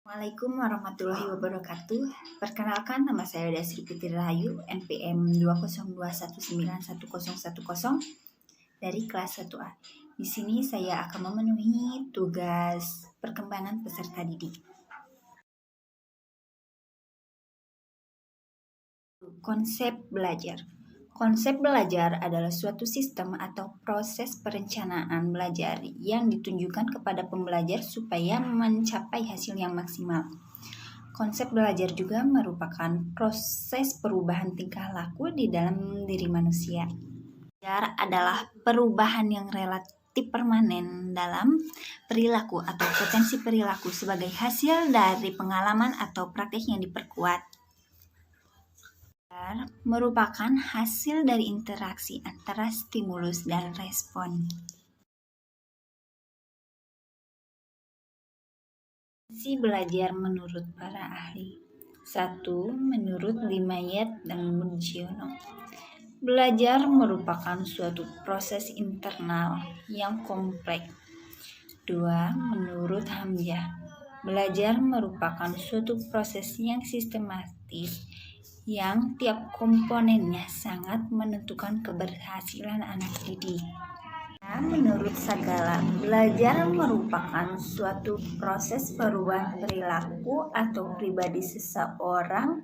Assalamualaikum warahmatullahi wabarakatuh. Perkenalkan, nama saya Dasri Fitri Rahayu, NPM 202191010 dari kelas 1A. Di sini saya akan memenuhi tugas perkembangan peserta didik. Konsep belajar. Konsep belajar adalah suatu sistem atau proses perencanaan belajar yang ditunjukkan kepada pembelajar supaya mencapai hasil yang maksimal. Konsep belajar juga merupakan proses perubahan tingkah laku di dalam diri manusia. Belajar adalah perubahan yang relatif permanen dalam perilaku atau potensi perilaku sebagai hasil dari pengalaman atau praktik yang diperkuat. Merupakan hasil dari interaksi antara stimulus dan respon. Fungsi belajar menurut para ahli. 1. Menurut Dimayet dan Mujiono, belajar merupakan suatu proses internal yang kompleks. 2. Menurut Hamzah, belajar merupakan suatu proses yang sistematis yang tiap komponennya sangat menentukan keberhasilan anak didik. Menurut Sagala, belajar merupakan suatu proses perubahan perilaku atau pribadi seseorang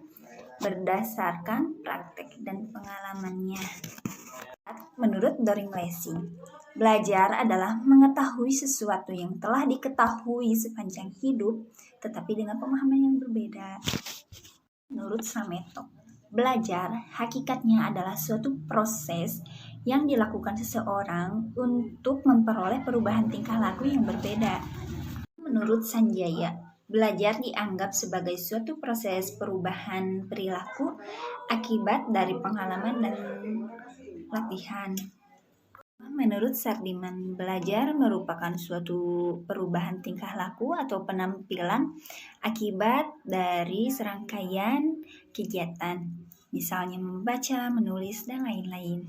berdasarkan praktek dan pengalamannya. Menurut Doring Lessing, belajar adalah mengetahui sesuatu yang telah diketahui sepanjang hidup, tetapi dengan pemahaman yang berbeda. Menurut Sameto, belajar hakikatnya adalah suatu proses yang dilakukan seseorang untuk memperoleh perubahan tingkah laku yang berbeda. Menurut Sanjaya, belajar dianggap sebagai suatu proses perubahan perilaku akibat dari pengalaman dan latihan. Menurut Sardiman, belajar merupakan suatu perubahan tingkah laku atau penampilan akibat dari serangkaian kegiatan, misalnya membaca, menulis, dan lain-lain.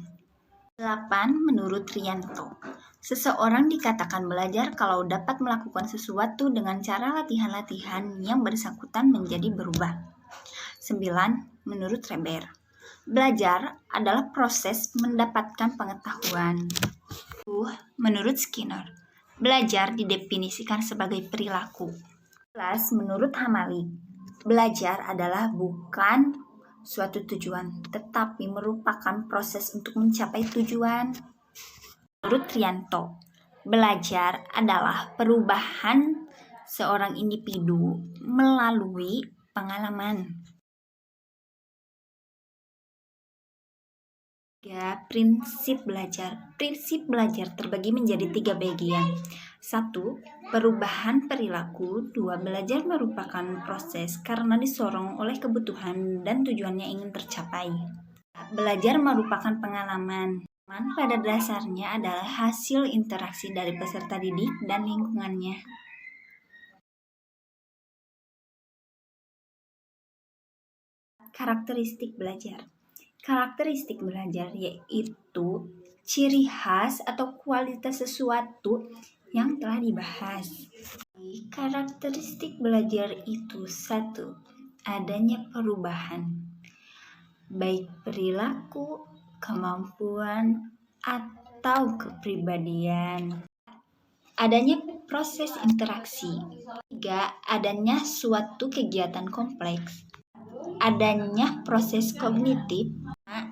8. Menurut Rianto, seseorang dikatakan belajar kalau dapat melakukan sesuatu dengan cara latihan-latihan yang bersangkutan menjadi berubah. 9. Menurut Reber, belajar adalah proses mendapatkan pengetahuan. Menurut Skinner, belajar didefinisikan sebagai perilaku. 11. Menurut Hamali, belajar adalah bukan suatu tujuan, tetapi merupakan proses untuk mencapai tujuan. Menurut Trianto, belajar adalah perubahan seorang individu melalui pengalaman. Prinsip belajar. Prinsip belajar terbagi menjadi 3 bagian. 1. Perubahan perilaku. 2. Belajar merupakan proses karena disorong oleh kebutuhan dan tujuannya ingin tercapai. Belajar merupakan pengalaman. Pada dasarnya adalah hasil interaksi dari peserta didik dan lingkungannya. Karakteristik belajar. Karakteristik belajar yaitu ciri khas atau kualitas sesuatu yang telah dibahas. Karakteristik belajar itu 1. Adanya perubahan, baik perilaku, kemampuan, atau kepribadian. Adanya proses interaksi. 3. Adanya suatu kegiatan kompleks. Adanya proses kognitif.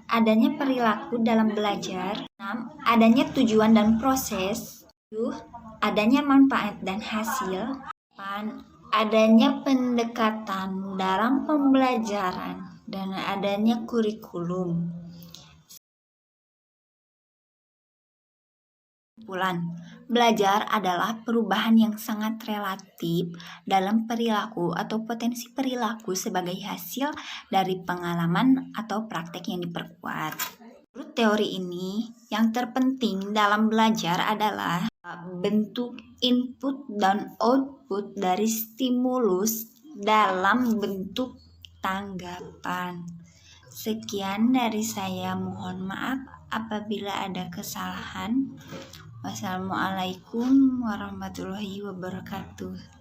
Adanya perilaku dalam belajar. 6. Adanya tujuan dan proses. 7. Adanya manfaat dan hasil. 8. Adanya pendekatan dalam pembelajaran dan adanya kurikulum. Belajar adalah perubahan yang sangat relatif dalam perilaku atau potensi perilaku sebagai hasil dari pengalaman atau praktek yang diperkuat. Menurut teori ini, yang terpenting dalam belajar adalah bentuk input dan output dari stimulus dalam bentuk tanggapan. Sekian dari saya, mohon maaf apabila ada kesalahan. Wassalamualaikum warahmatullahi wabarakatuh.